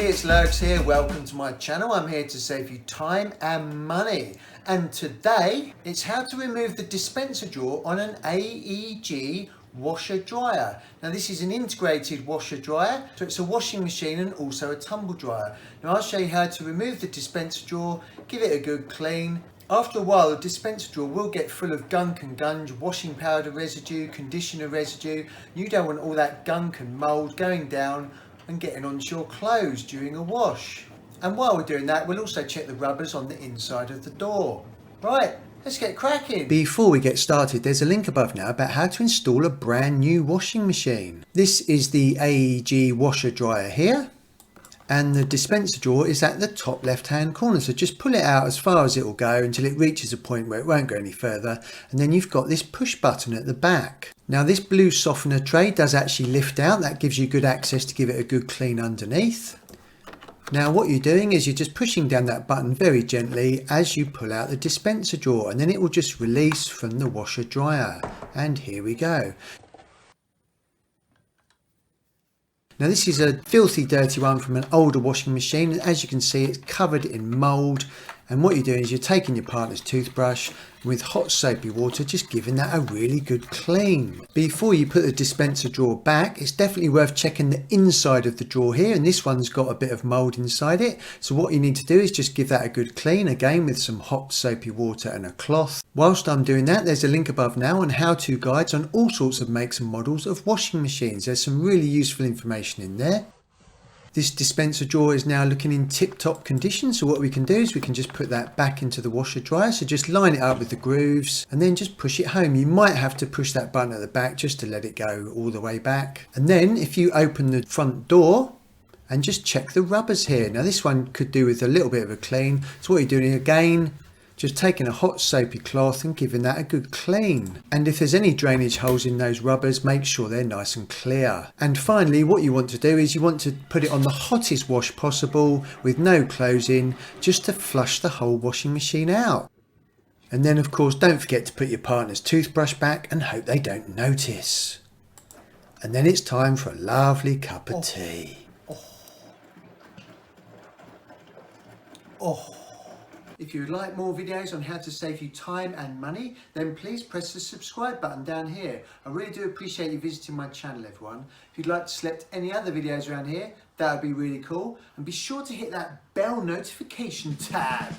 everybody, it's Lurgs here. Welcome to my channel. I'm here to save you time and money. And today, it's how to remove the dispenser drawer on an AEG Washer Dryer. Now this is an integrated washer dryer, so it's a washing machine and also a tumble dryer. Now I'll show you how to remove the dispenser drawer, give it a good clean. After a while, the dispenser drawer will get full of gunk and gunge, washing powder residue, conditioner residue. You don't want all that gunk and mould going down and getting onto your clothes during a wash. And while we're doing that, we'll also check the rubbers on the inside of the door. Right, let's get cracking. Before we get started, there's a link above now about how to install a brand new washing machine. This is the AEG Washer Dryer here, and the dispenser drawer is at the top left hand corner, so just pull it out as far as it will go until it reaches a point where it won't go any further, and then you've got this push button at the back. Now this blue softener tray does actually lift out. That gives you good access to give it a good clean underneath. Now what you're doing is you're just pushing down that button very gently as you pull out the dispenser drawer, and then it will just release from the washer dryer. And here we go. Now this is a filthy dirty one from an older washing machine, and as you can see it's covered in mould, and what you're doing is you're taking your partner's toothbrush with hot soapy water, just giving that a really good clean. Before you put the dispenser drawer back, it's definitely worth checking the inside of the drawer here, and this one's got a bit of mould inside it, so what you need to do is just give that a good clean, again with some hot soapy water and a cloth. Whilst I'm doing that, there's a link above now on how-to guides on all sorts of makes and models of washing machines. There's some really useful information in there. This dispenser drawer is now looking in tip-top condition, so what we can do is we can just put that back into the washer dryer. So just line it up with the grooves and then just push it home. You might have to push that button at the back just to let it go all the way back. And then if you open the front door and just check the rubbers here. Now this one could do with a little bit of a clean. So what you're doing again, just taking a hot soapy cloth and giving that a good clean. And if there's any drainage holes in those rubbers, make sure they're nice and clear. And finally, what you want to do is you want to put it on the hottest wash possible with no closing, just to flush the whole washing machine out. And then of course, don't forget to put your partner's toothbrush back and hope they don't notice. And then it's time for a lovely cup of tea. If you would like more videos on how to save you time and money, then please press the subscribe button down here. I really do appreciate you visiting my channel, everyone. If you'd like to select any other videos around here, that would be really cool. And be sure to hit that bell notification tab.